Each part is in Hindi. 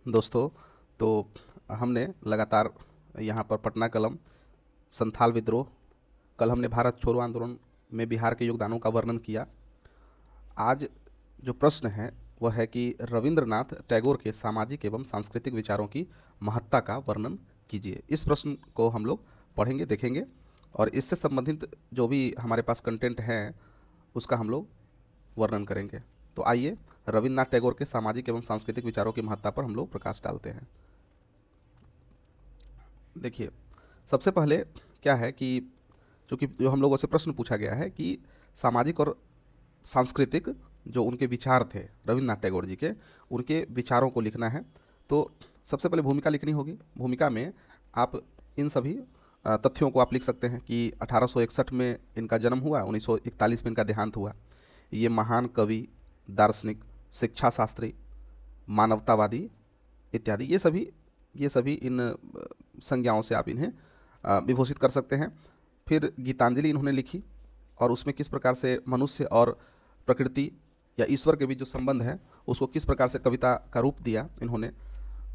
दोस्तों, तो हमने लगातार यहाँ पर पटना कलम, संथाल विद्रोह, कल हमने भारत छोड़ो आंदोलन में बिहार के योगदानों का वर्णन किया। आज जो प्रश्न है वह है कि रविंद्रनाथ टैगोर के सामाजिक एवं सांस्कृतिक विचारों की महत्ता का वर्णन कीजिए। इस प्रश्न को हम लोग पढ़ेंगे, देखेंगे और इससे संबंधित जो भी हमारे पास कंटेंट है उसका हम लोग वर्णन करेंगे। तो आइए रविंद्रनाथ टैगोर के सामाजिक एवं सांस्कृतिक विचारों की महत्ता पर हम लोग प्रकाश डालते हैं। देखिए, सबसे पहले क्या है कि चूँकि जो हम लोगों से प्रश्न पूछा गया है कि सामाजिक और सांस्कृतिक जो उनके विचार थे रविंद्रनाथ टैगोर जी के, उनके विचारों को लिखना है। तो सबसे पहले भूमिका लिखनी होगी। भूमिका में आप इन सभी तथ्यों को आप लिख सकते हैं कि 1861 में इनका जन्म हुआ, 1941 में इनका देहांत हुआ। ये महान कवि, दार्शनिक, शिक्षा शास्त्री, मानवतावादी इत्यादि ये सभी इन संज्ञाओं से आप इन्हें विभूषित कर सकते हैं। फिर गीतांजलि इन्होंने लिखी और उसमें किस प्रकार से मनुष्य और प्रकृति या ईश्वर के बीच जो संबंध है उसको किस प्रकार से कविता का रूप दिया इन्होंने।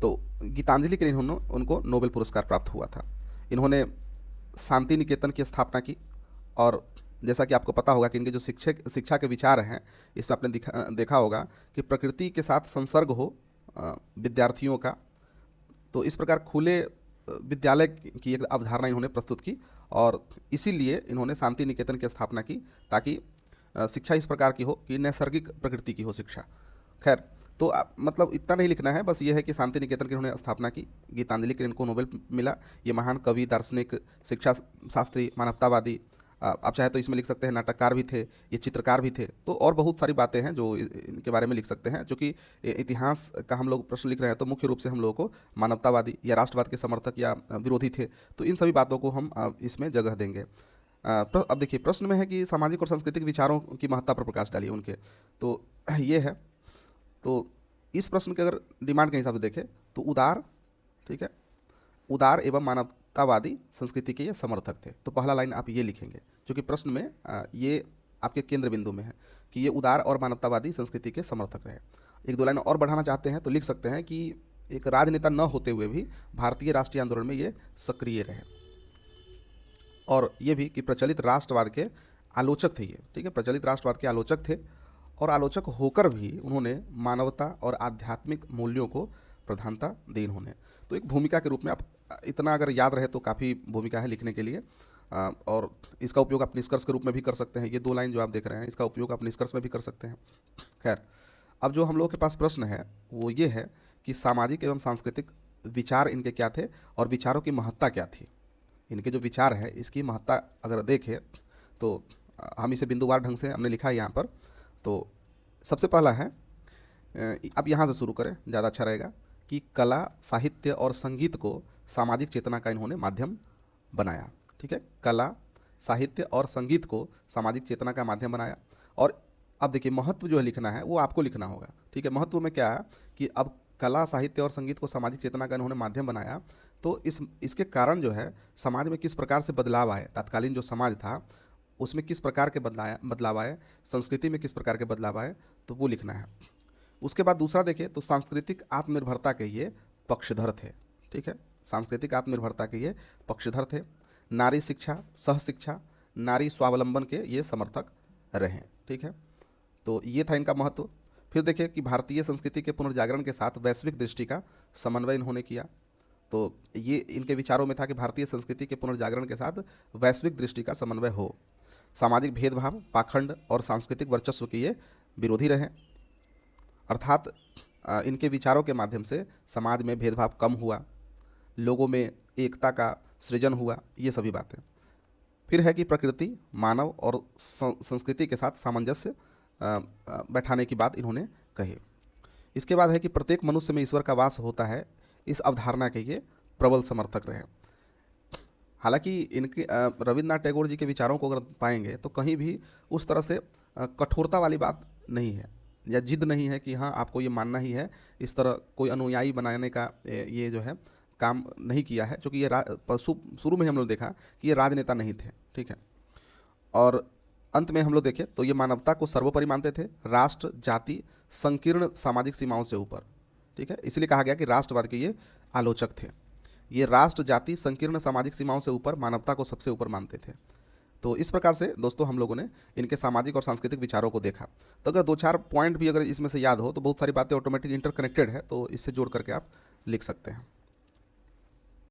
तो गीतांजलि के लिए इन्होंने उनको नोबेल पुरस्कार प्राप्त हुआ था। इन्होंने शांति निकेतन की स्थापना की और जैसा कि आपको पता होगा कि इनके जो शिक्षा के विचार हैं, इसमें आपने देखा होगा कि प्रकृति के साथ संसर्ग हो विद्यार्थियों का। तो इस प्रकार खुले विद्यालय की एक अवधारणा इन्होंने प्रस्तुत की और इसीलिए इन्होंने शांति निकेतन की स्थापना की, ताकि शिक्षा इस प्रकार की हो कि नैसर्गिक प्रकृति की हो शिक्षा। खैर, तो मतलब इतना नहीं लिखना है, बस ये है कि शांति निकेतन की उन्होंने स्थापना की। गीतांजलि के लिए इनको नोबेल मिला। ये महान कवि, दार्शनिक, शिक्षा शास्त्री, मानवतावादी, आप चाहे तो इसमें लिख सकते हैं नाटककार भी थे, ये चित्रकार भी थे। तो और बहुत सारी बातें हैं जो इनके बारे में लिख सकते हैं। चूँकि इतिहास का हम लोग प्रश्न लिख रहे हैं तो मुख्य रूप से हम लोगों को मानवतावादी या राष्ट्रवाद के समर्थक या विरोधी थे, तो इन सभी बातों को हम इसमें जगह देंगे। अब देखिए, प्रश्न में है कि सामाजिक और सांस्कृतिक विचारों की महत्ता पर प्रकाश डालिए उनके। तो ये है। तो इस प्रश्न के अगर डिमांड के हिसाब से देखें तो उदार, ठीक है, उदार एवं मानवतावादी संस्कृति के ये समर्थक थे। तो पहला लाइन आप ये लिखेंगे, क्योंकि प्रश्न में ये आपके केंद्र बिंदु में है कि ये उदार और मानवतावादी संस्कृति के समर्थक रहे। एक दो लाइन और बढ़ाना चाहते हैं तो लिख सकते हैं कि एक राजनेता न होते हुए भी भारतीय राष्ट्रीय आंदोलन में ये सक्रिय रहे और ये भी कि प्रचलित राष्ट्रवाद के आलोचक थे ये, ठीक है, प्रचलित राष्ट्रवाद के आलोचक थे और आलोचक होकर भी उन्होंने मानवता और आध्यात्मिक मूल्यों को प्रधानता दी इन्होंने। तो एक भूमिका के रूप में आप इतना अगर याद रहे तो काफ़ी भूमिका है लिखने के लिए। और इसका उपयोग आप निष्कर्ष के रूप में भी कर सकते हैं। ये दो लाइन जो आप देख रहे हैं इसका उपयोग आप निष्कर्ष में भी कर सकते हैं। खैर, अब जो हम लोग के पास प्रश्न है वो ये है कि सामाजिक एवं सांस्कृतिक विचार इनके क्या थे और विचारों की महत्ता क्या थी। इनके जो विचार है इसकी महत्ता अगर देखें तो हम इसे बिंदुवार ढंग से हमने लिखा है यहाँ पर। तो सबसे पहला है, अब यहाँ से शुरू करें ज़्यादा अच्छा रहेगा, कि कला, साहित्य और संगीत को सामाजिक चेतना का इन्होंने माध्यम बनाया। ठीक है, कला, साहित्य और संगीत को सामाजिक चेतना का माध्यम बनाया। और अब देखिए, महत्व जो है लिखना है वो आपको लिखना होगा। ठीक है, महत्व में क्या है कि अब कला, साहित्य और संगीत को सामाजिक चेतना का इन्होंने माध्यम बनाया, तो इसके कारण जो है समाज में किस प्रकार से बदलाव आए, तत्कालीन जो समाज था उसमें किस प्रकार के बदलाव आए, संस्कृति में किस प्रकार के बदलाव आए, तो वो लिखना है। उसके बाद दूसरा देखें तो सांस्कृतिक आत्मनिर्भरता के ये पक्षधर थे। ठीक है, सांस्कृतिक आत्मनिर्भरता के ये पक्षधर थे। नारी शिक्षा, सह शिक्षा, नारी स्वावलंबन के ये समर्थक रहे। ठीक है, तो ये था इनका महत्व। फिर देखिए कि भारतीय संस्कृति के पुनर्जागरण के साथ वैश्विक दृष्टि का समन्वय इन्होंने किया। तो ये इनके विचारों में था कि भारतीय संस्कृति के पुनर्जागरण के साथ वैश्विक दृष्टि का समन्वय हो। सामाजिक भेदभाव, पाखंड और सांस्कृतिक वर्चस्व के ये विरोधी रहे, अर्थात इनके विचारों के माध्यम से समाज में भेदभाव कम हुआ, लोगों में एकता का सृजन हुआ, ये सभी बातें। फिर है कि प्रकृति, मानव और संस्कृति के साथ सामंजस्य बैठाने की बात इन्होंने कही। इसके बाद है कि प्रत्येक मनुष्य में ईश्वर का वास होता है, इस अवधारणा के ये प्रबल समर्थक रहे। हालांकि इनके रविंद्रनाथ टैगोर जी के विचारों को अगर पाएंगे तो कहीं भी उस तरह से कठोरता वाली बात नहीं है या जिद नहीं है कि हाँ आपको ये मानना ही है, इस तरह कोई अनुयायी बनाने का ये जो है काम नहीं किया है। क्योंकि ये शुरू में हम लोग देखा कि ये राजनेता नहीं थे। ठीक है, और अंत में हम लोग देखें तो ये मानवता को सर्वोपरि मानते थे, राष्ट्र, जाति, संकीर्ण सामाजिक सीमाओं से ऊपर। ठीक है, इसलिए कहा गया कि राष्ट्रवाद के ये आलोचक थे। ये राष्ट्र, जाति, संकीर्ण सामाजिक सीमाओं से ऊपर मानवता को सबसे ऊपर मानते थे। तो इस प्रकार से दोस्तों हम लोगों ने इनके सामाजिक और सांस्कृतिक विचारों को देखा। तो अगर 2-4 पॉइंट भी अगर इसमें से याद हो तो बहुत सारी बातें ऑटोमेटिक इंटरकनेक्टेड है, तो इससे जोड़ करके आप लिख सकते हैं।